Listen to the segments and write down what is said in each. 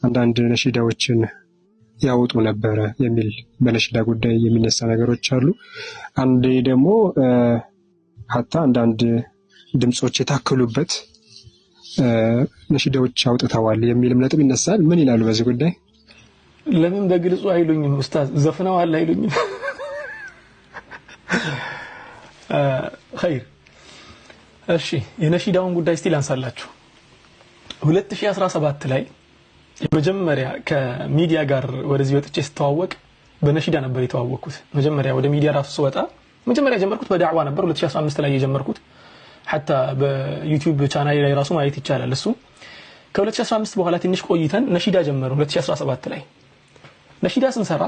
አንዳንድ ነሺዳዎችን ያወጡ ነበረ የሚል በነሺዳ ጉዳይ የሚነሳ ነገሮች አሉ። አንዴ ደግሞ ሀታ አንዳንድ ድምጾች የታከሉበት ነሺዳዎች አውጥተዋል የሚልም ነጥብ ይነሳል። ምን ይላሉ በዚህ ጉዳይ? ለምን በግልጹ አይሉኝም ኡስታዝ? ዘፍነዋል አይሉኝም? ኸይር እሺ፣ የነሺዳውን ጉዳይ እስቲ ላንሳላችሁ። 2017 ላይ መጀመሪያ ከሚዲያ ጋር ወደዚህ ወጥቼ ስተዋወቅ በነሺዳ ነበር የተዋወቅኩት። መጀመሪያ ወደ ሚዲያ ራሱ ስወጣ መጀመሪያ የጀመርኩት በዳዕዋ ነበር። 2015 ላይ የጀመርኩት ሐታ በዩቲዩብ ቻናሌ ላይ ራሱ ማየት ይቻላል። እሱ ከ2015 በኋላ ትንሽ ቆይተን ነሺዳ ጀመሩ። 2017 ላይ ነሺዳ ስንሰራ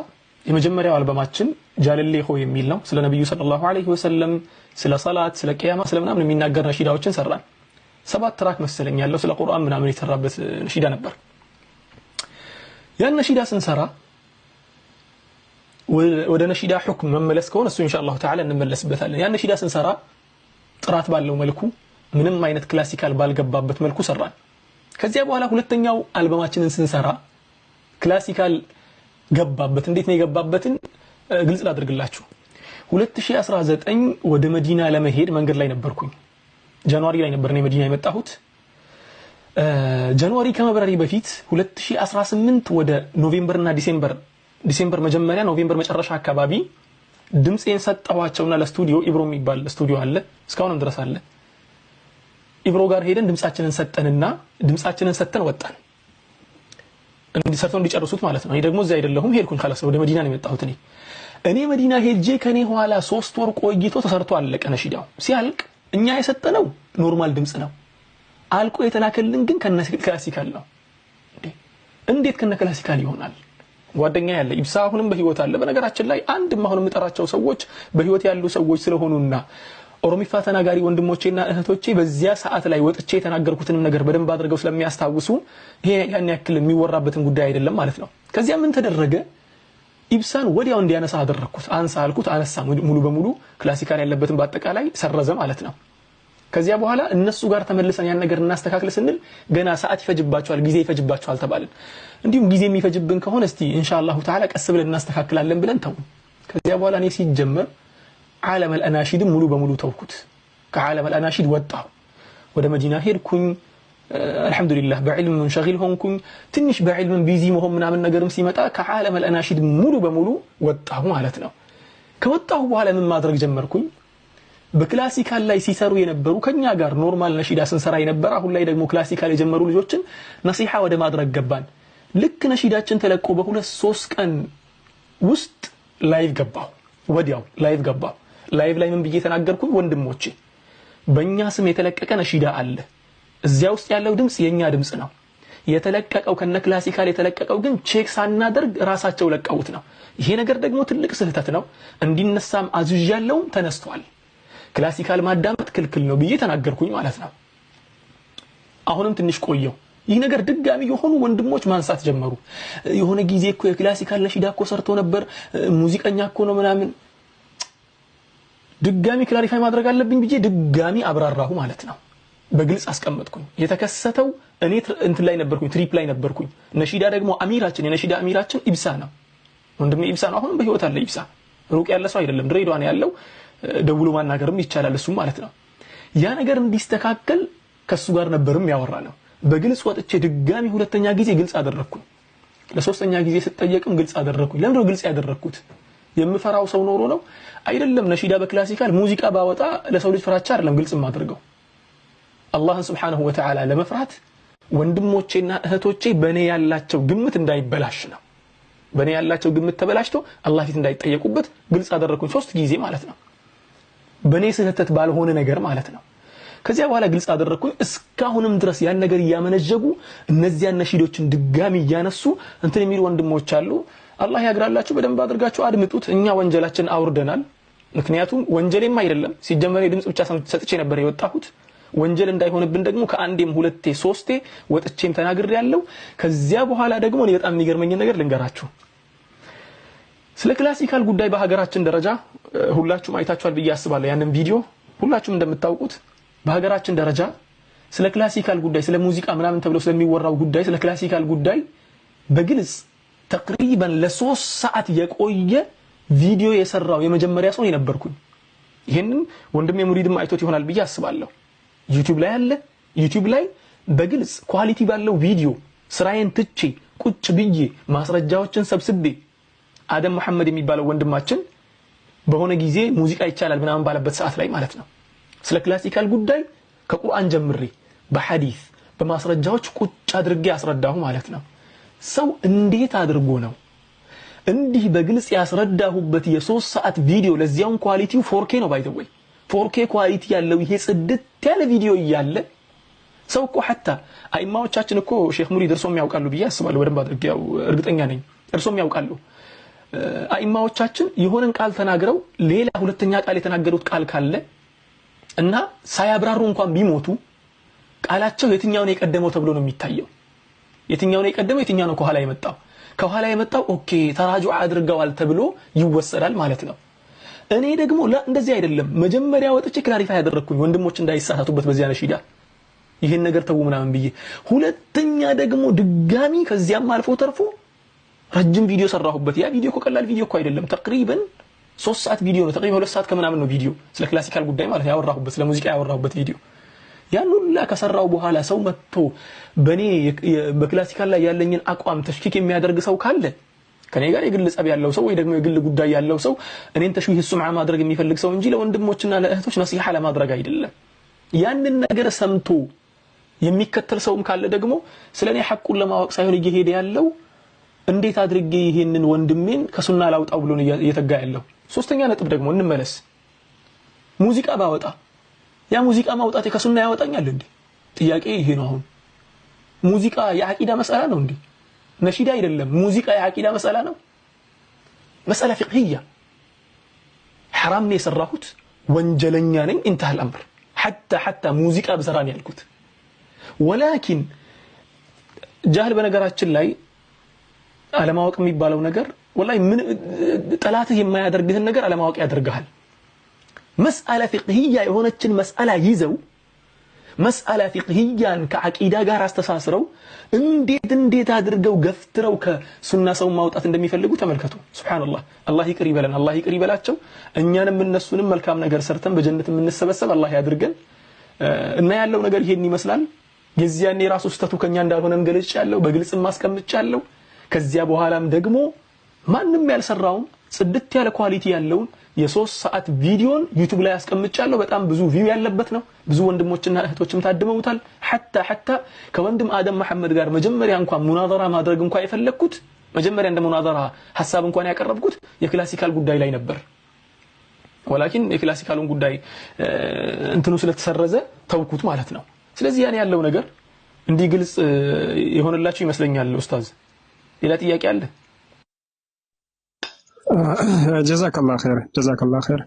የመጀመሪያው አልበማችን ጃለሌ ሆ የሚል ነው። ስለ ነብዩ ሰለላሁ ዐለይሂ ወሰለም፣ ስለ ሰላት፣ ስለ ቂያማ፣ ስለ ምናምን የሚናገር ነሺዳዎችን ሰራን። 7 ትራክ መሰለኝ ያለው ስለ ቁርአን ምናምን የተሰራበት ነሺዳ ነበር። ያን ነሺዳ ስንሰራ ወደ ነሺዳ ሁክም መመለስ ከሆነ እሱ ኢንሻአላህ ተዓላ እንመለስበታለን። ያን ነሺዳ ስንሰራ ጥራት ባለው መልኩ ምንም አይነት ክላሲካል ባልገባበት መልኩ ሰራን። ከዚያ በኋላ ሁለተኛው አልበማችንን ስንሰራ ክላሲካል ገባበት። እንዴት ነው የገባበትን ግልጽ ላድርግላችሁ። 2019 ወደ መዲና ለመሄድ መንገድ ላይ ነበርኩኝ። ጃንዋሪ ላይ ነበር ነው መዲና የመጣሁት። ጃንዋሪ ከመብረሪ በፊት 2018 ወደ ኖቬምበርና ዲሴምበር መጀመሪያ ኖቬምበር መጨረሻ አካባቢ ድምጼን ሰጠዋቸውና ለስቱዲዮ ኢብሮ የሚባል ስቱዲዮ አለ፣ እስካሁንም ድረስ አለ። ኢብሮ ጋር ሄደን ድምጻችንን ሰጠን ወጣን። እንዲሰርተው እንዲጨርሱት ማለት ነው። እኔ ደግሞ እዚህ አይደለሁም ሄድኩኝ። خلاص ወደ መዲና ነው የመጣሁት። እኔ መዲና ሄጄ ከኔ ኋላ 3 ወር ቆይቶ ተሰርቶ አለቀ ነሺዳው። ሲያልቅ እኛ የሰጠነው ኖርማል ድምጽ ነው። አልቆ የተላከልን ግን ከነ ክላሲካል ነው። እንዴት ከነ ክላሲካል ይሆናል? ጓደኛ ያለ ኢብሳ አሁንም በህይወት አለ። በነገራችን ላይ አንድም አሁን የምጠራቸው ሰዎች በህይወት ያሉ ሰዎች ስለሆኑና ኦሮሚፋ ተናጋሪ ወንድሞቼና እህቶቼ በዚያ ሰዓት ላይ ወጥቼ የተናገርኩትንም ነገር በደንብ አድርገው ስለሚያስታውሱ ይሄ ያን ያክል የሚወራበትን ጉዳይ አይደለም ማለት ነው። ከዚያ ምን ተደረገ? ኢብሳን ወዲያው እንዲያነሳ አደረኩት። አንሳ አልኩት፣ አነሳ። ሙሉ በሙሉ ክላሲካል ያለበትን በአጠቃላይ ሰረዘ ማለት ነው። ከዚያ በኋላ እነሱ ጋር ተመልሰን ያን ነገር እናስተካክል ስንል ገና ሰዓት ይፈጅባቸዋል፣ ጊዜ ይፈጅባቸዋል ተባልን። እንዲሁም ጊዜ የሚፈጅብን ከሆነ እስቲ ኢንሻአላሁ ተዓላ ቀስ ብለን እናስተካክላለን ብለን ተው። ከዚያ በኋላ እኔ ሲጀመር ዓለም አልአናሺድ ሙሉ በሙሉ ተውኩት። ከዓለም አልአናሺድ ወጣሁ። ወደ መዲና ሄድኩኝ። አልহামዱሊላህ በዕልም منشغل ሆንኩኝ። ትንሽ በዕልም ቢዚ መሆን ምናምን ነገርም ሲመጣ ከዓለም አልአናሺድ ሙሉ በሙሉ ወጣሁ ማለት ነው። ከወጣሁ በኋላ ምን ማድረግ ጀመርኩኝ? በክላሲካል ላይ ሲሰሩ የነበሩ ከኛ ጋር ኖርማል ነሺዳ ስንሰራ የነበረ አሁን ላይ ደግሞ ክላሲካል የጀመሩ ልጆችን ነሲሃ ወደ ማድረግ ገባን። ልክ ነሺዳችን ተለቆ በ2-3 ቀን ውስጥ ላይቭ ገባሁ። ወዲያው ላይቭ ገባሁ። ላይቭ ላይ ምን ብዬ ተናገርኩኝ? ወንድሞቼ በእኛ ስም የተለቀቀ ነሺዳ አለ። እዚያ ውስጥ ያለው ድምጽ የኛ ድምጽ ነው። የተለቀቀው ከነ ክላሲካል የተለቀቀው ግን ቼክ ሳናደርግ ራሳቸው ለቀውት ነው። ይሄ ነገር ደግሞ ትልቅ ስህተት ነው። እንዲነሳም አዝዣለሁ፣ ተነስቷል። ክላሲካል ማዳመጥ ክልክል ነው ብዬ ተናገርኩኝ ማለት ነው። አሁንም ትንሽ ቆየው። ይህ ነገር ድጋሚ የሆኑ ወንድሞች ማንሳት ጀመሩ። የሆነ ጊዜ እኮ የክላሲካል ነሺዳ እኮ ሰርቶ ነበር፣ ሙዚቀኛ እኮ ነው ምናምን። ድጋሚ ክላሪፋይ ማድረግ አለብኝ ብዬ ድጋሚ አብራራሁ ማለት ነው። በግልጽ አስቀመጥኩኝ። የተከሰተው እኔ እንትን ላይ ነበርኩኝ፣ ትሪፕ ላይ ነበርኩኝ። ነሺዳ ደግሞ አሚራችን የነሺዳ አሚራችን ኢብሳ ነው። ወንድሜ ኢብሳ ነው። አሁንም በህይወት አለ። ኢብሳ ሩቅ ያለ ሰው አይደለም፣ ድሬዳዋ ነው ያለው። ደውሎ ማናገርም ይቻላል እሱ ማለት ነው። ያ ነገር እንዲስተካከል ከሱ ጋር ነበርም ያወራ ነው። በግልጽ ወጥቼ ድጋሚ ሁለተኛ ጊዜ ግልጽ አደረኩኝ። ለሶስተኛ ጊዜ ስጠየቅም ግልጽ አደረኩኝ። ለምን ነው ግልጽ ያደረኩት? የምፈራው ሰው ኖሮ ነው አይደለም። ነሺዳ በክላሲካል ሙዚቃ ባወጣ ለሰው ልጅ ፍራቻ አይደለም ግልጽ ማድረገው። አላህን Subhanahu Wa Ta'ala ለመፍራት ወንድሞቼና እህቶቼ በኔ ያላቸው ግምት እንዳይበላሽ ነው። በኔ ያላቸው ግምት ተበላሽቶ አላህ ፊት እንዳይጠየቁበት ግልጽ አደረኩኝ 3 ጊዜ ማለት ነው። በኔ ስህተት ባልሆነ ነገር ማለት ነው። ከዚያ በኋላ ግልጽ አደረኩኝ። እስካሁንም ድረስ ያን ነገር ያመነጀጉ እነዚያን ነሺዶችን ድጋሚ ያነሱ እንትን የሚሉ ወንድሞች አሉ። አላህ ያግራላችሁ፣ በደንብ አድርጋችሁ አድምጡት። እኛ ወንጀላችን አውርደናል። ምክንያቱም ወንጀሌም አይደለም ሲጀመር የድምጽ ብቻ ሰጥቼ ነበር የወጣሁት። ወንጀል እንዳይሆንብን ደግሞ ከአንዴም 2-3 ወጥቼም ተናግሬያለሁ። ከዚያ በኋላ ደግሞ እኔ በጣም የሚገርመኝ ነገር ልንገራችሁ። ስለ ክላሲካል ጉዳይ በሀገራችን ደረጃ ሁላችሁም አይታችኋል ብዬ አስባለሁ። ያንን ቪዲዮ ሁላችሁም እንደምታውቁት በሀገራችን ደረጃ ስለ ክላሲካል ጉዳይ ስለ ሙዚቃ ምናምን ተብሎ ስለሚወራው ጉዳይ ስለ ክላሲካል ጉዳይ በግልጽ ተቅሪበን ለ3 ሰዓት የቆየ ቪዲዮ የሰራው የመጀመሪያ ሰው የነበርኩኝ። ይሄንን ወንድሜ ሙሪድም አይቶት ይሆናል ብዬ አስባለሁ። ዩቲዩብ ላይ አለ። ዩቲዩብ ላይ በግልጽ ኳሊቲ ባለው ቪዲዮ ስራዬን ትቼ ቁጭ ብዬ ማስረጃዎችን ሰብስቤ አደም መሐመድ የሚባለው ወንድማችን በሆነ ጊዜ ሙዚቃ ይቻላል ምናምን ባለበት ሰዓት ላይ ማለት ነው ስለ ክላሲካል ጉዳይ ከቁርአን ጀምሬ በሐዲስ በማስረጃዎች ቁጭ አድርጌ አስረዳሁ ማለት ነው። ሰው እንዴት አድርጎ ነው እንዲህ በግልጽ ያስረዳሁበት የ3 ሰዓት ቪዲዮ ለዚያው ኳሊቲው 4K ነው ባይ ዘ ወይ 4K ኳሊቲ ያለው ይሄ ጽድት ያለ ቪዲዮ እያለ ሰው እኮ hatta አይማዎቻችን እኮ ሼክ ሙሪድ እርሶም ያውቃሉ ብዬ አስባለሁ። በደንብ አድርጌው እርግጠኛ ነኝ እርሶም ያውቃሉ። አይማዎቻችን የሆነን ቃል ተናግረው ሌላ ሁለተኛ ቃል የተናገሩት ቃል ካለ እና ሳያብራሩ እንኳን ቢሞቱ ቃላቸው የትኛው ነው የቀደመው ተብሎ ነው የሚታየው። የትኛው ነው የቀደመው የትኛው ነው ከኋላ የመጣው ኦኬ ተራጁዕ አድርገዋል ተብሎ ይወሰዳል ማለት ነው። እኔ ደግሞ እንደዚህ አይደለም። መጀመሪያ ወጥቼ ክላሪፋይ ያደረኩኝ ወንድሞች እንዳይሳሳቱበት በዚያ ነሺዳ ይሄን ነገር ተው ምናምን ብዬ፣ ሁለተኛ ደግሞ ድጋሚ ከዚያም አልፎ ተርፎ ረጅም ቪዲዮ ሰራሁበት። ያ ቪዲዮ ቀላል ቪዲዮ እኮ አይደለም። ተቅሪበን 3 ሰዓት ቪዲዮ ነው። ተቅሪበን 2 ሰዓት ከምናምን ነው ቪዲዮ ስለ ክላሲካል ጉዳይ ማለት ያወራሁበት ስለ ሙዚቃ ያወራሁበት ቪዲዮ። ያን ሁሉ ከሰራው በኋላ ሰው መጥቶ በኔ በክላሲካል ላይ ያለኝን አቋም ተሽኪክ የሚያደርግ ሰው ካለ ከኔ ጋር የግል ጸብ ያለው ሰው ወይ ደግሞ የግል ጉዳይ ያለው ሰው እኔን ተሽዊህ ሱምዓ ማድረግ የሚፈልግ ሰው እንጂ ለወንድሞችና ለእህቶች ነሲሃ ለማድረግ አይደለም። ያንን ነገር ሰምቶ የሚከተል ሰውም ካለ ደግሞ ስለኔ ሐቁን ለማወቅ ሳይሆን እየሄደ ያለው እንዴት አድርጌ ይሄንን ወንድሜን ከሱና ላውጣው ብሎ እየተጋ ያለው። ሶስተኛ ነጥብ ደግሞ እንመለስ። ሙዚቃ ባወጣ ያ ሙዚቃ ማውጣት ከሱና ያወጣኛል እንዴ? ጥያቄ ይሄ ነው። አሁን ሙዚቃ የአቂዳ መስአላ ነው እንዴ? ነሺዳ አይደለም። ሙዚቃ የአቂዳ መስአላ ነው። መስአላ ፍቅህያ حرام ነው የሰራሁት ወንጀለኛ ነኝ انتهى الامر حتى ሙዚቃ በሰራን ያልኩት። ወላኪን ጃህል በነገራችን ላይ አለማወቅ የሚባለው ነገር ወላሂ ምን ጠላትህ የማያደርግህን ነገር አለማወቅ ያደርጋል። መስአላ ፍቅህያ የሆነችን መስአላ ይዘው መስአላ ፍቅህያን ከአቂዳ ጋር አስተሳስረው እንዴት አድርገው ገፍትረው ከሱና ሰው ማውጣት እንደሚፈልጉ ተመልከቱ። ሱብሃንአላህ። አላህ ይቅር ይበለን፣ አላህ ይቅር ይበላቸው። እኛንም እነሱንም መልካም ነገር ሰርተን በጀነት የምንሰበሰብ አላህ ያድርገን። እና ያለው ነገር ይሄን ይመስላል። የዚያኔ ራሱ ስተቱ ከኛ እንዳልሆነም ገልጫለሁ፣ በግልጽም ማስቀምጫለሁ። ከዚያ በኋላም ደግሞ ማንንም ያልሰራውን ጽድት ያለ ኳሊቲ ያለውን የ3 ሰዓት ቪዲዮን ዩቲዩብ ላይ አስቀምጫለሁ። በጣም ብዙ ቪው ያለበት ነው። ብዙ ወንድሞችና እህቶችም ታድመውታል። hatta ከወንድም አደም መሐመድ ጋር መጀመሪያ እንኳን ሙናዘራ ማድረግ እንኳን የፈለኩት መጀመሪያ እንደ ሙናዘራ ሐሳብ እንኳን ያቀረብኩት የክላሲካል ጉዳይ ላይ ነበር። ወላኪን የክላሲካሉን ጉዳይ እንትኑ ስለተሰረዘ ተውኩት ማለት ነው። ስለዚህ ያን ያለው ነገር እንዲህ ግልጽ የሆነላችሁ ይመስለኛል። ኡስታዝ ሌላ ጥያቄ አለ? ጀዛከላሁ ኸይር